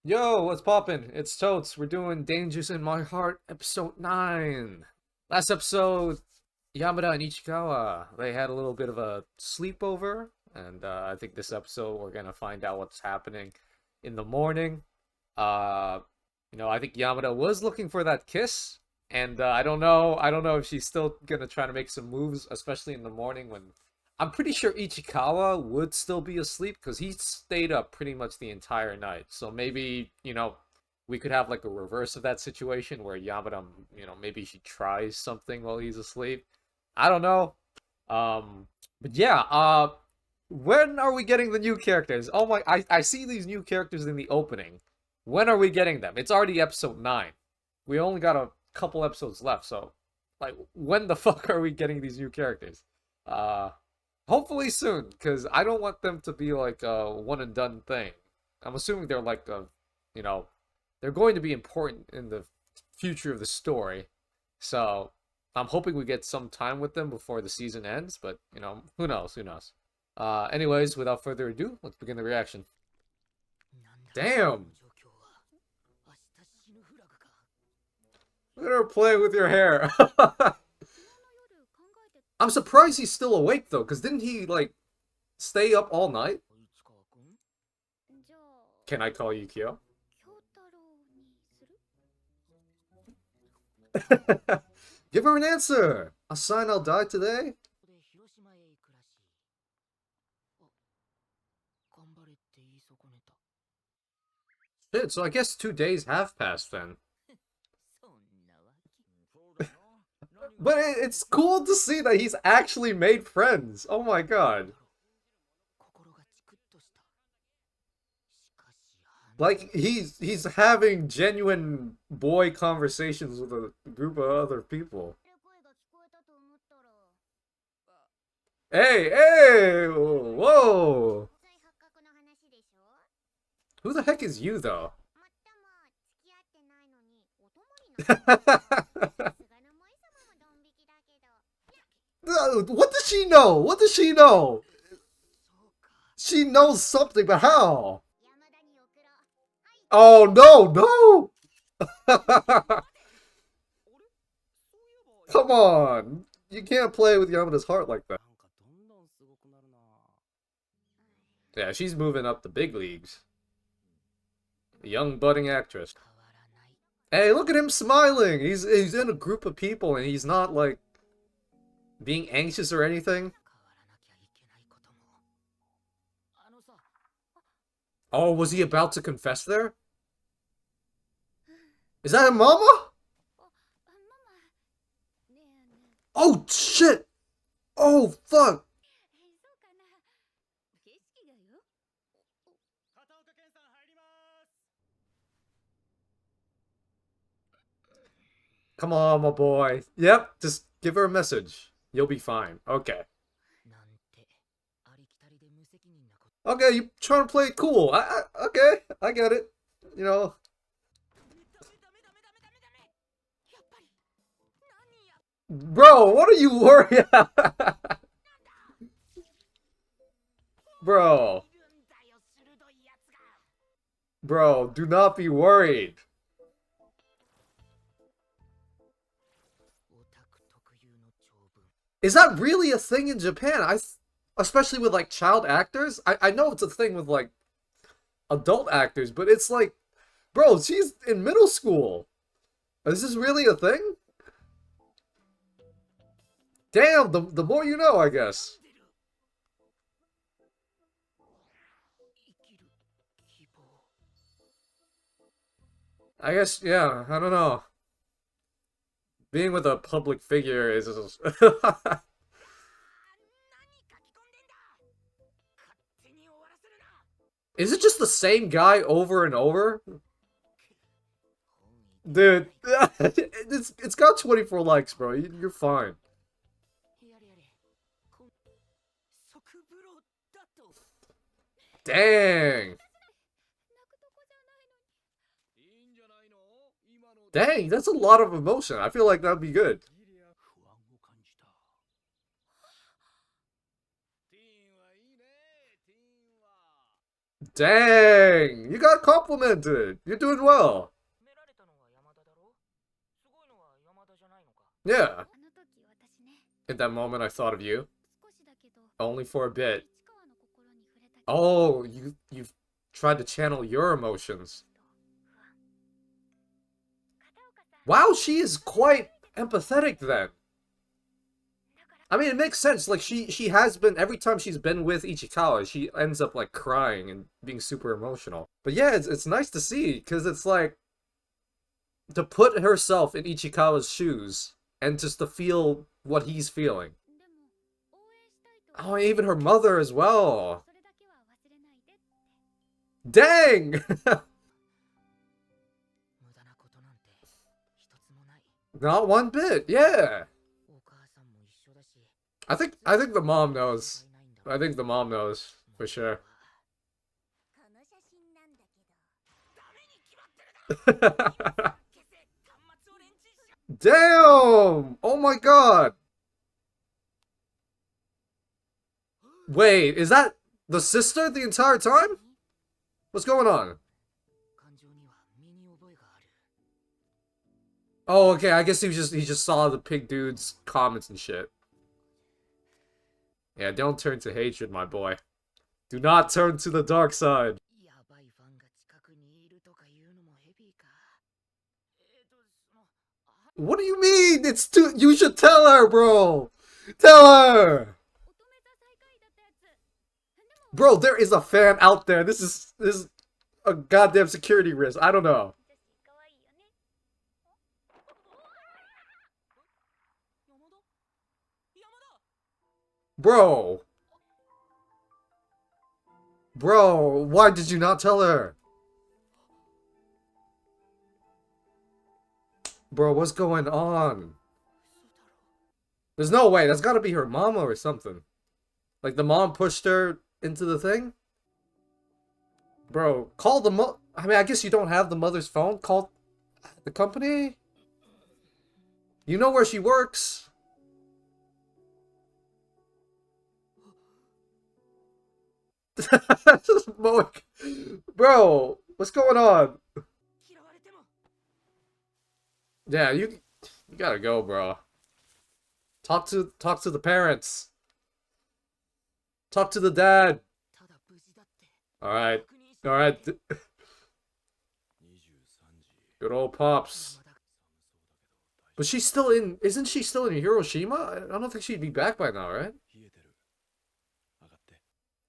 Yo, what's poppin'? It's Totes. We're doing Dangers in My Heart, episode 9. Last episode, Yamada and Ichikawa, they had a little bit of a sleepover, and I think this episode we're gonna find out what's happening in the morning. Uh, I think Yamada was looking for that kiss, and I don't know if she's still gonna try to make some moves, especially in the morning when I'm pretty sure Ichikawa would still be asleep because he stayed up pretty much the entire night. So maybe, we could have like a reverse of that situation where Yamada, maybe she tries something while he's asleep. I don't know. Um, but yeah, when are we getting the new characters? Oh my, I see these new characters in the opening. When are we getting them? It's already episode 9. We only got a couple episodes left, so like when the fuck are we getting these new characters? Uh Hopefully soon, because I don't want them to be like a one and done thing. I'm assuming they're like you know, they're going to be important in the future of the story. So I'm hoping we get some time with them before the season ends, but who knows? Who knows? Anyways, without further ado, let's begin the reaction. Damn! Look at her playing with your hair. I'm surprised he's still awake though, because didn't he like stay up all night? Can I call you Kyo? Give her an answer! A sign I'll die today? Shit, so I guess 2 days have passed then. But it's cool to see that he's actually made friends. Oh my god. Like he's having genuine boy conversations with a group of other people. Hey, hey, whoa. Who the heck is you though? What does she know? What does she know? She knows something, but how? Oh no, no! Come on! You can't play with Yamada's heart like that. Yeah, she's moving up the big leagues. A young budding actress. Hey, look at him smiling! He's in a group of people and he's not like being anxious or anything. Oh, was he about to confess there? Is that a mama? Oh shit! Oh fuck! Come on, my boy. Yep, just give her a message. You'll be fine. Okay. Okay, you trying to play it cool. Okay, I get it. You know. Bro, what are you worried about? Bro. Bro, do not be worried. Is that really a thing in Japan? Especially with like child actors? I know it's a thing with like adult actors, but it's like, bro, she's in middle school. Is this really a thing? Damn, the more you know, I guess. I guess, yeah, I don't know. Being with a public figure is Is it just the same guy over and over? Dude, it's got 24 likes, bro. You're fine. Dang. Dang, that's a lot of emotion. I feel like that'd be good. Dang! You got complimented! You're doing well! Yeah. In that moment, I thought of you. Only for a bit. Oh, you've tried to channel your emotions. Wow, she is quite empathetic then. I mean, it makes sense. Like, she has been, every time she's been with Ichikawa, she ends up, like, crying and being super emotional. But yeah, it's nice to see, because it's like, to put herself in Ichikawa's shoes, and just to feel what he's feeling. Oh, even her mother as well. Dang! Not one bit, yeah. I think the mom knows. I think the mom knows for sure. Damn! Oh my god! Wait, is that the sister the entire time? What's going on? Oh, okay, I guess he just saw the pig dude's comments and shit. Yeah, don't turn to hatred, my boy. Do not turn to the dark side. What do you mean? It's too. You should tell her, bro. Tell her. Bro, there is a fan out there. This is a goddamn security risk. I don't know. Bro. Bro, why did you not tell her? Bro, what's going on? There's no way. That's gotta be her mama or something. Like, the mom pushed her into the thing? Bro, call the I mean, I guess you don't have the mother's phone. Call the company? You know where she works. Bro, what's going on? Yeah, you gotta go, bro. Talk to the parents. Talk to the dad. Alright. Alright. Good old Pops. But she's still in... Isn't she still in Hiroshima? I don't think she'd be back by now, right?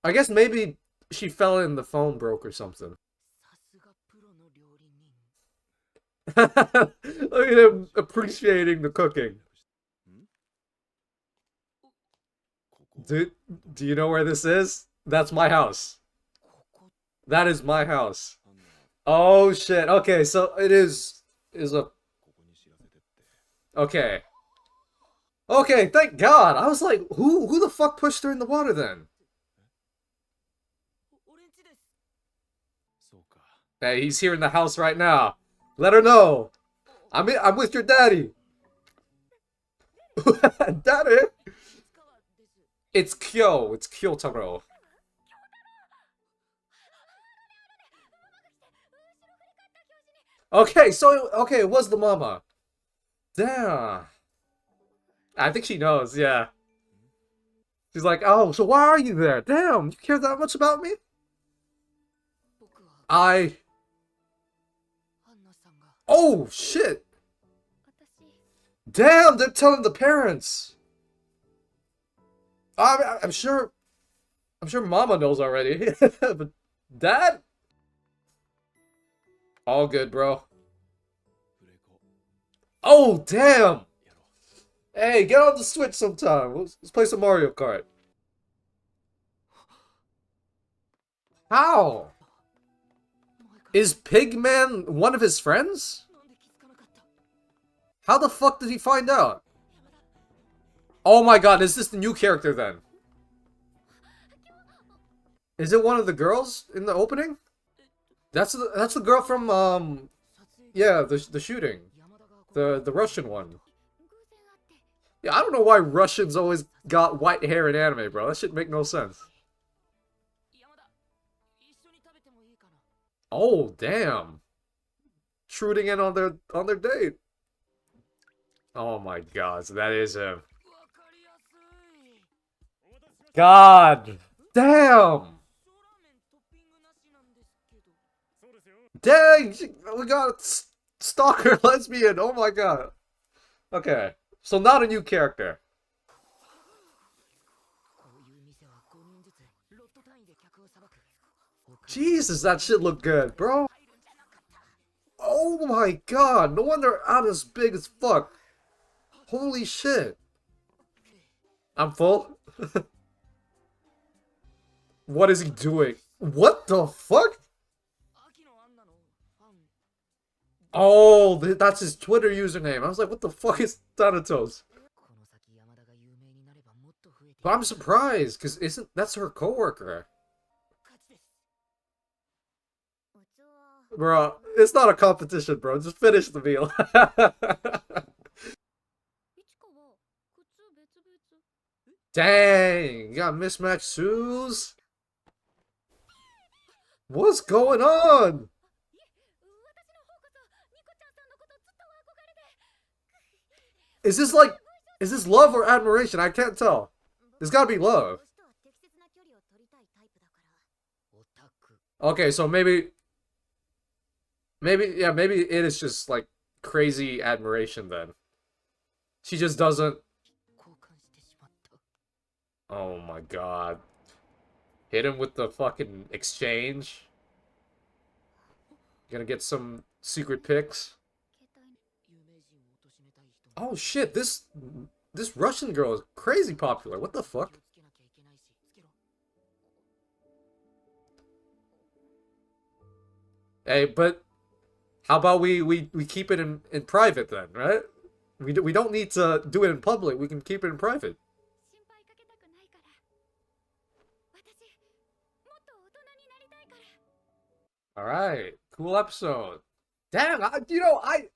I guess maybe she fell in, the phone broke or something. Look at him appreciating the cooking. Dude, do you know where this is? That's my house. That is my house. Oh shit. Okay, so it is a... Okay. Okay, thank God. I was like, who the fuck pushed her in the water then? Hey, he's here in the house right now. Let her know. I'm with your daddy. Daddy? It's Kyo. It's Kyotaro. Okay, so okay, it was the mama. Damn. I think she knows, yeah. She's like, oh, so why are you there? Damn, you care that much about me? Oh, shit! Damn, they're telling the parents! I'm sure Mama knows already. But Dad? All good, bro. Oh, damn! Hey, get on the Switch sometime. Let's play some Mario Kart. How? Is Pigman one of his friends? How the fuck did he find out? Oh my god, is this the new character then? Is it one of the girls in the opening? That's the girl from yeah, the shooting. The Russian one. Yeah, I don't know why Russians always got white hair in anime, bro. That shit make no sense. Oh, damn. Shooting in on their date. Oh my god, so that is him. God damn! Dang! We got a stalker lesbian! Oh my god. Okay. So not a new character. Jesus, that shit looked good, bro. Oh my god, no wonder Anna's big as fuck. Holy shit. I'm full. What is he doing? What the fuck? Oh, that's his Twitter username. I was like, what the fuck is Thanatos? But I'm surprised, because isn't that's her coworker? Bro, it's not a competition, bro. Just finish the meal. Dang, you got mismatched shoes? What's going on? Is this like, is this love or admiration? I can't tell. There's gotta be love. Okay, so maybe it is just like crazy admiration then. She just doesn't. Oh my god. Hit him with the fucking exchange. Gonna get some secret pics. Oh shit, this Russian girl is crazy popular. What the fuck? Hey, but how about we keep it in private then, right? We don't need to do it in public. We can keep it in private. All right, cool episode. Damn, I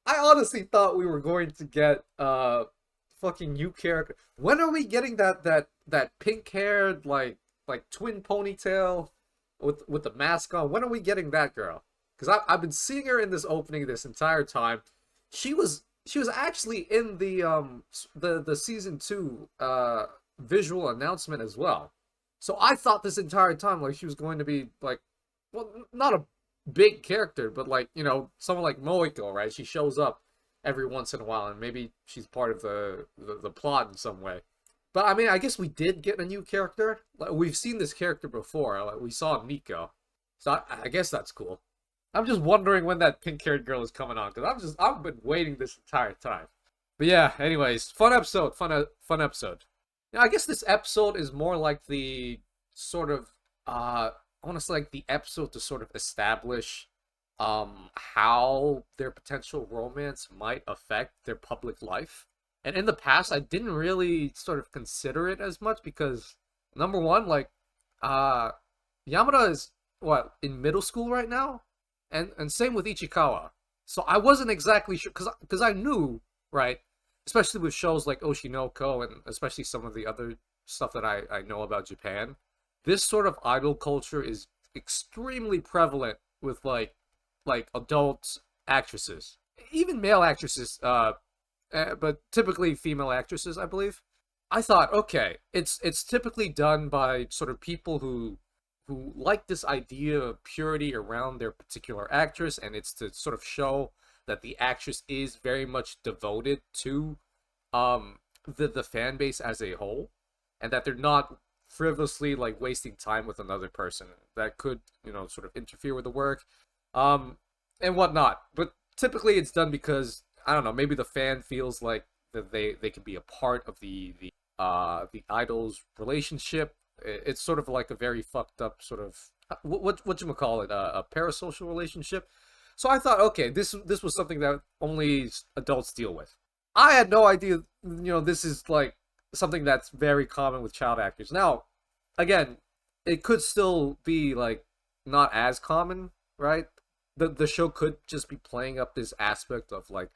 honestly thought we were going to get fucking new character. When are we getting that pink haired like twin ponytail with the mask on? When are we getting that girl? Because I've been seeing her in this opening this entire time. She was actually in the season 2 visual announcement as well. So I thought this entire time like she was going to be like, well, not a big character, but like, you know, someone like Moiko, right? She shows up every once in a while, and maybe she's part of the plot in some way. But I mean, I guess we did get a new character. Like, we've seen this character before. Like, we saw Nico, so I guess that's cool. I'm just wondering when that pink-haired girl is coming on, because I've been waiting this entire time. But yeah, anyways, fun episode, fun episode. Now, I guess this episode is more like the sort of I want to say like the episode to sort of establish how their potential romance might affect their public life. And in the past, I didn't really sort of consider it as much because number one, like uh Yamada is what, in middle school right now, and same with Ichikawa. So I wasn't exactly sure because I knew, right, especially with shows like Oshinoko and especially some of the other stuff that I know about Japan, this sort of idol culture is extremely prevalent with like adult actresses, even male actresses, but typically female actresses, I believe. I thought, okay, it's typically done by sort of people who like this idea of purity around their particular actress, and it's to sort of show that the actress is very much devoted to the fan base as a whole, and that they're not frivolously like wasting time with another person that could, you know, sort of interfere with the work and whatnot. But typically it's done because, I don't know, maybe the fan feels like that they can be a part of the idol's relationship. It's sort of like a very fucked up sort of what you call it, a parasocial relationship. So I thought, okay, this was something that only adults deal with. I had no idea, you know, this is like something that's very common with child actors. Now, again, it could still be like not as common, right? The show could just be playing up this aspect of like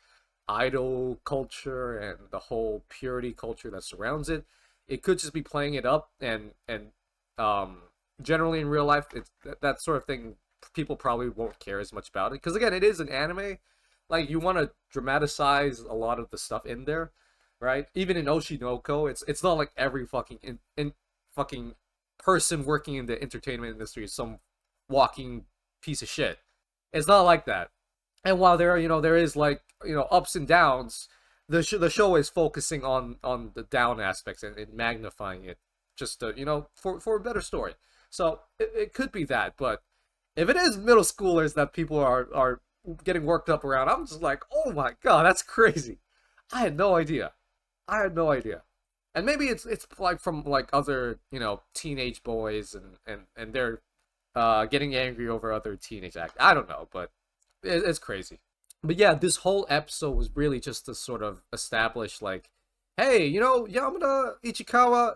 idol culture and the whole purity culture that surrounds it. It could just be playing it up, and generally in real life, it's that sort of thing people probably won't care as much about it because again, it is an anime. Like you want to dramatize a lot of the stuff in there, right? Even in Oshinoko, it's not like every fucking in fucking person working in the entertainment industry is some walking piece of shit. It's not like that. And while there, there is like ups and downs, the show is focusing on the down aspects and magnifying it just to, for a better story. So it could be that, but if it is middle schoolers that people are getting worked up around, I'm just like, oh my god, that's crazy. I had no idea. I had no idea. And maybe it's like from like other teenage boys and they're getting angry over other teenage actors. I don't know, but it's crazy. But yeah, this whole episode was really just to sort of establish like, hey, Yamada Ichikawa,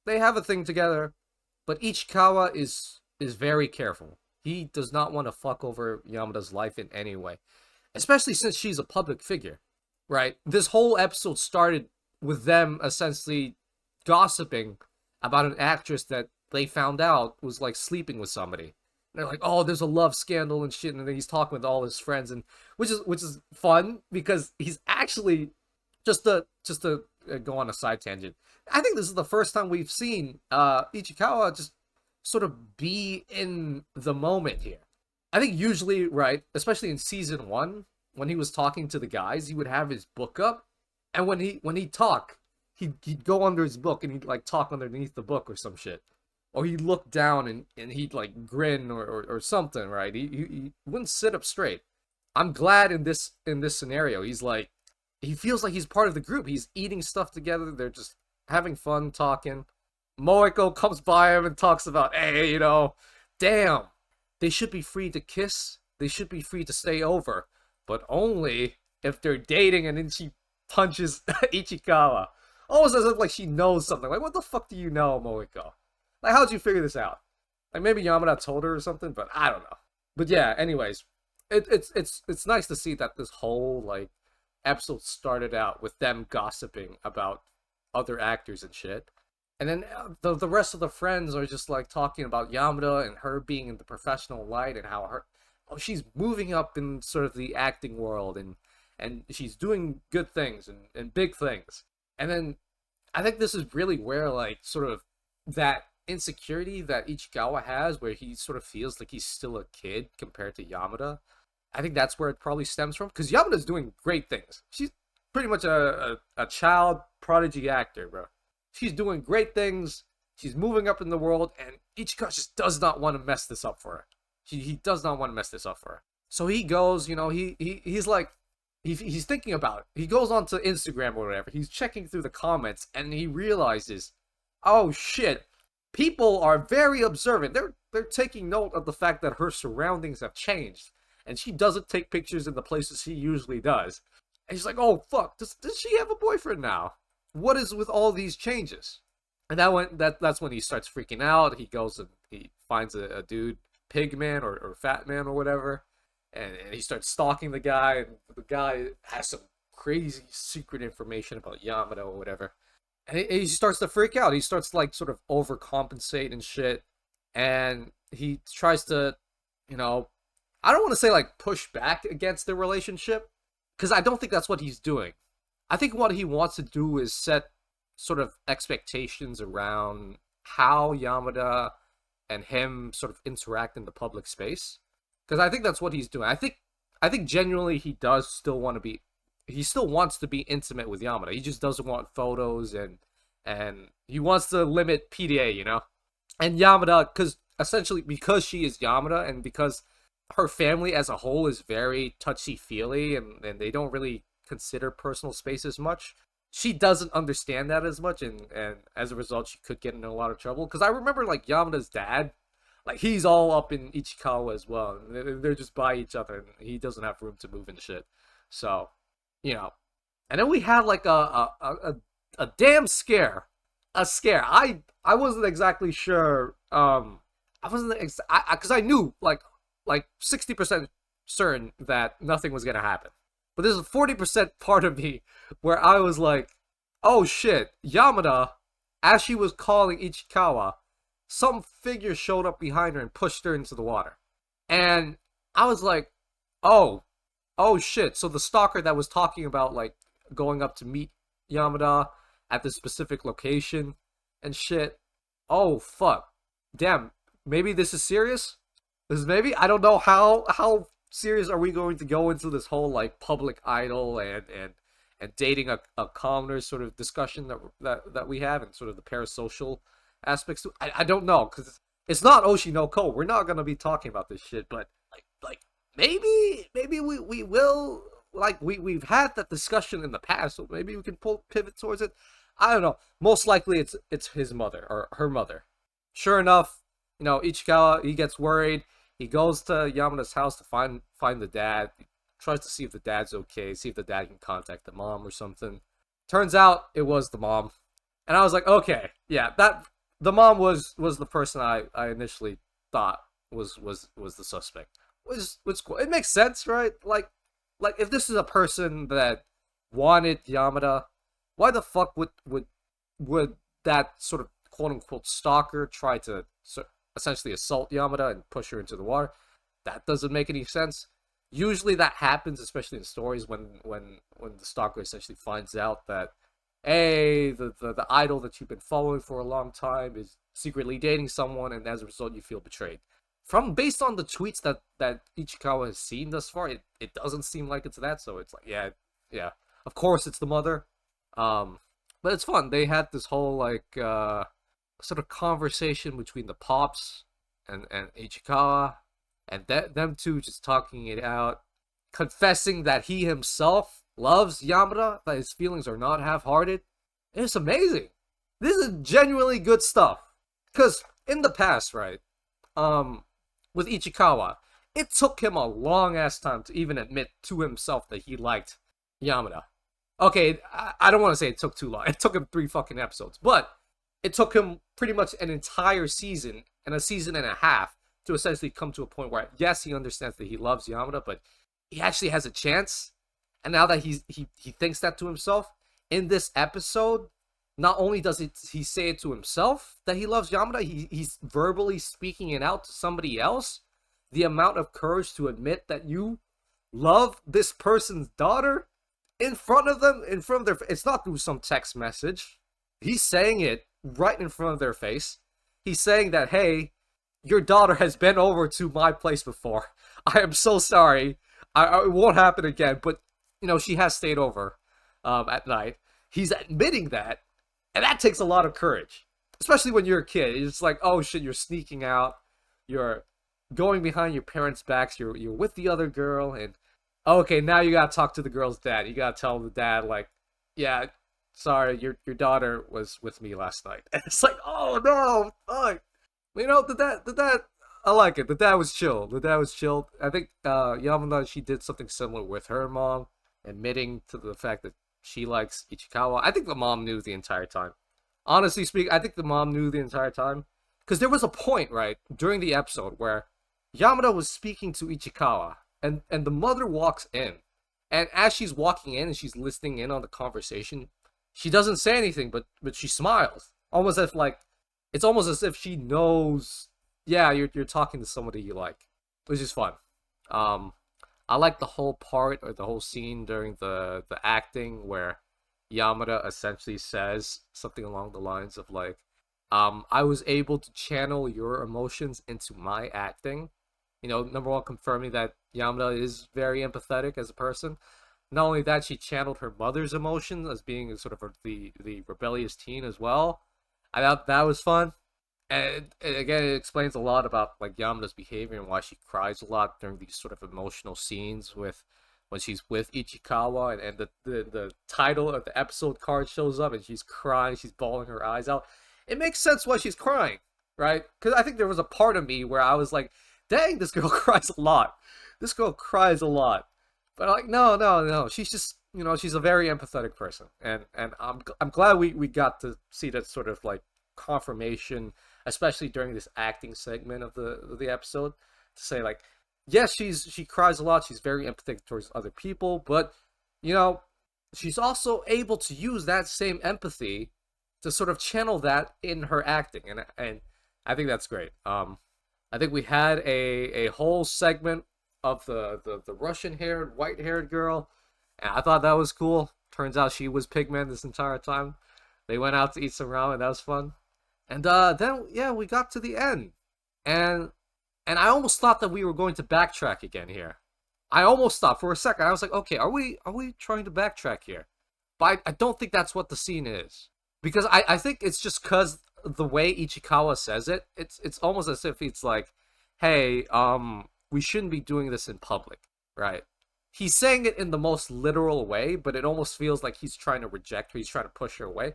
they have a thing together, but Ichikawa is very careful. He does not want to fuck over Yamada's life in any way, especially since she's a public figure, right? This whole episode started with them essentially gossiping about an actress that they found out was like sleeping with somebody. They're like, oh, there's a love scandal and shit, and then he's talking with all his friends, and which is fun because he's actually just to go on a side tangent. I think this is the first time we've seen Ichikawa just sort of be in the moment here. I think usually, right, especially in season 1, when he was talking to the guys, he would have his book up, and when he'd talk, he'd go under his book and he'd like talk underneath the book or some shit. Or he'd look down and he'd like grin or something, right? He wouldn't sit up straight. I'm glad in this scenario, he's like, he feels like he's part of the group. He's eating stuff together. They're just having fun talking. Moeko comes by him and talks about, hey, damn, they should be free to kiss. They should be free to stay over, but only if they're dating. And then she punches Ichikawa. Almost as if like she knows something. Like, what the fuck do you know, Moeko? Like, how'd you figure this out? Like, maybe Yamada told her or something, but I don't know. But yeah, anyways, it's nice to see that this whole like episode started out with them gossiping about other actors and shit, and then the rest of the friends are just like talking about Yamada and her being in the professional light and how she's moving up in sort of the acting world and she's doing good things and big things. And then I think this is really where like sort of that insecurity that Ichikawa has, where he sort of feels like he's still a kid compared to Yamada. I think that's where it probably stems from, because Yamada's doing great things. She's pretty much a child prodigy actor, bro. She's doing great things. She's moving up in the world, and Ichikawa just does not want to mess this up for her. He does not want to mess this up for her. So he goes, he's like, he's thinking about it. He goes onto Instagram or whatever. He's checking through the comments, and he realizes, oh shit, people are very observant. They're taking note of the fact that her surroundings have changed, and she doesn't take pictures in the places she usually does. And he's like, oh fuck, does she have a boyfriend now? What is with all these changes? And that's when he starts freaking out. He goes and he finds a dude, Pigman or Fat Man or whatever, and he starts stalking the guy, and the guy has some crazy secret information about Yamada or whatever. And he starts to freak out. He starts to like sort of overcompensate and shit. And he tries to, I don't want to say like push back against the relationship, because I don't think that's what he's doing. I think what he wants to do is set sort of expectations around how Yamada and him sort of interact in the public space. Because I think that's what he's doing. I think genuinely he does still want to be, he still wants to be intimate with Yamada. He just doesn't want photos and he wants to limit PDA, And Yamada, because she is Yamada and because her family as a whole is very touchy-feely and they don't really consider personal space as much, she doesn't understand that as much, and as a result she could get in a lot of trouble. Because I remember like Yamada's dad, like he's all up in Ichikawa as well, and they're just by each other and he doesn't have room to move and shit. So, and then we had like a damn scare. A scare. I wasn't exactly sure. Because I knew like 60% certain that nothing was gonna happen. But there's a 40% part of me where I was like, oh shit, Yamada, as she was calling Ichikawa, some figure showed up behind her and pushed her into the water. And I was like, oh, oh shit. So the stalker that was talking about like going up to meet Yamada at this specific location and shit. Oh fuck. Damn. Maybe this is serious? This is maybe? I don't know how serious are we going to go into this whole like public idol and dating a commoner sort of discussion that we have and sort of the parasocial aspects. I don't know because it's not Oshi no Ko. We're not gonna be talking about this shit, but like maybe we will like we've had that discussion in the past, so maybe we can pivot towards it. I don't know. Most likely it's his mother or her mother. Sure enough, Ichikawa he gets worried. He goes to Yamada's house to find the dad. He tries to see if the dad's okay, see if the dad can contact the mom or something. Turns out it was the mom. And I was like, okay, yeah, that the mom was the person I initially thought was the suspect. Was cool. It makes sense, right? Like if this is a person that wanted Yamada, why the fuck would that sort of quote unquote stalker try to essentially assault Yamada and push her into the water? That doesn't make any sense. Usually that happens, especially in stories when the stalker essentially finds out that hey, the idol that you've been following for a long time is secretly dating someone, and as a result, you feel betrayed. From based on the tweets that Ichikawa has seen thus far, it doesn't seem like it's that. So it's like, yeah, of course it's the mother. But it's fun. They had this whole like sort of conversation between the pops and Ichikawa, and them two just talking it out, confessing that he himself loves Yamada, that his feelings are not half-hearted. It's amazing. This is genuinely good stuff. Because in the past, right, with Ichikawa, it took him a long-ass time to even admit to himself that he liked Yamada. Okay, I don't want to say it took too long. It took him 3 fucking episodes. But it took him pretty much an entire season and a season and a half to essentially come to a point where, yes, he understands that he loves Yamada, but he actually has a chance. And now that he thinks that to himself, in this episode, not only does he say it to himself that he loves Yamada, he's verbally speaking it out to somebody else. The amount of courage to admit that you love this person's daughter in front of them, in front of their, it's not through some text message. He's saying it right in front of their face. He's saying that, hey, your daughter has been over to my place before. I am so sorry. It won't happen again, but she has stayed over at night. He's admitting that, and that takes a lot of courage, especially when you're a kid. It's like, oh shit, you're sneaking out, you're going behind your parents' backs, you're with the other girl, and okay, now you gotta talk to the girl's dad. You gotta tell the dad, like, yeah, sorry, your daughter was with me last night. And it's like, oh no, fuck. The dad, I like it. The dad was chill. I think Yamada, she did something similar with her mom, admitting to the fact that she likes Ichikawa. I think the mom knew the entire time. Honestly speaking, I think the mom knew the entire time. Because there was a point, right, during the episode where Yamada was speaking to Ichikawa, and the mother walks in. And as she's walking in and she's listening in on the conversation, she doesn't say anything, but she smiles. Almost as like, it's almost as if she knows, yeah, you're talking to somebody you like, which is fun. I like the whole part or the whole scene during the acting where Yamada essentially says something along the lines of like, I was able to channel your emotions into my acting. Number one, confirming that Yamada is very empathetic as a person. Not only that, she channeled her mother's emotions as being sort of the rebellious teen as well. I thought that was fun. And again, it explains a lot about like Yamada's behavior and why she cries a lot during these sort of emotional scenes with when she's with Ichikawa, and the title of the episode card shows up and she's crying, she's bawling her eyes out. It makes sense why she's crying, right? Because I think there was a part of me where I was like, dang, this girl cries a lot. This girl cries a lot. But I'm like, no. She's just, she's a very empathetic person. And I'm glad we got to see that sort of like confirmation, especially during this acting segment of the episode, to say like, yes, she cries a lot, she's very empathetic towards other people, but she's also able to use that same empathy to sort of channel that in her acting, and I think that's great. I think we had a whole segment of the Russian-haired, white-haired girl, and I thought that was cool. Turns out she was Pigman this entire time. They went out to eat some ramen. That was fun. And then yeah, we got to the end, and I almost thought that we were going to backtrack again here. I almost thought for a second. I was like, okay, are we trying to backtrack here? But I don't think that's what the scene is, because I think it's just because the way Ichikawa says it, it's almost as if it's like, hey, we shouldn't be doing this in public, right? He's saying it in the most literal way, but it almost feels like he's trying to reject her, he's trying to push her away.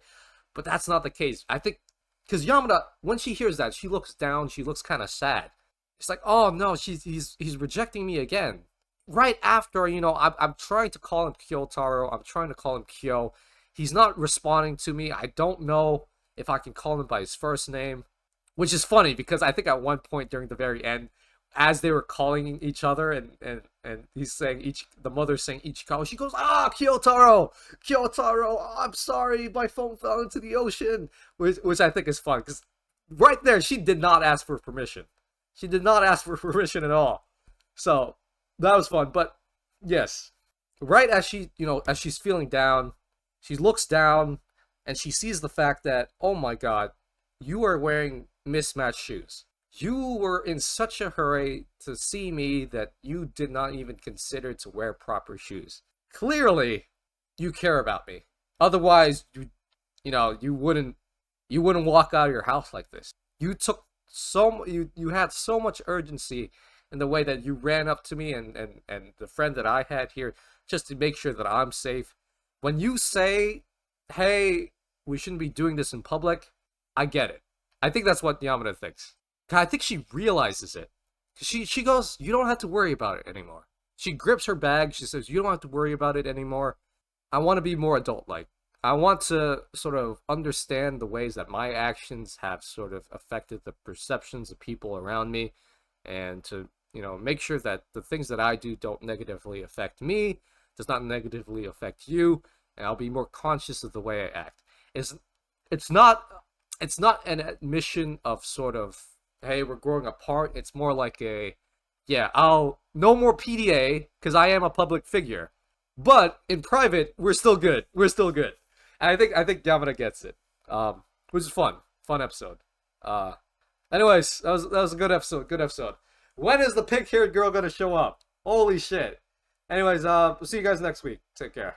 But that's not the case. I think because Yamada, when she hears that, she looks down, she looks kind of sad. It's like, oh no, he's rejecting me again. Right after, I'm trying to call him Kyotaro, I'm trying to call him Kyo. He's not responding to me. I don't know if I can call him by his first name, which is funny because I think at one point during the very end, as they were calling each other, and he's saying the mother's saying Ichikawa, she goes, Kyotaro, Kyotaro, oh, I'm sorry, my phone fell into the ocean, which I think is fun because right there she did not ask for permission. She did not ask for permission at all. So that was fun. But yes, right as as she's feeling down, she looks down and she sees the fact that, oh my god, you are wearing mismatched shoes. You were in such a hurry to see me that you did not even consider to wear proper shoes. Clearly, you care about me. Otherwise, you wouldn't walk out of your house like this. You had so much urgency in the way that you ran up to me and the friend that I had here just to make sure that I'm safe. When you say, hey, we shouldn't be doing this in public, I get it. I think that's what Yamada thinks. I think she realizes it. She goes, you don't have to worry about it anymore. She grips her bag. She says, you don't have to worry about it anymore. I want to be more adult-like. I want to sort of understand the ways that my actions have sort of affected the perceptions of people around me, and to, make sure that the things that I do don't negatively affect me, does not negatively affect you, and I'll be more conscious of the way I act. It's not an admission of sort of, hey, we're growing apart. It's more like no more PDA, because I am a public figure. But in private, we're still good. We're still good. And I think Yamada gets it. Which is fun. Fun episode. Anyways, that was a good episode. Good episode. When is the pink-haired girl gonna show up? Holy shit. Anyways, we'll see you guys next week. Take care.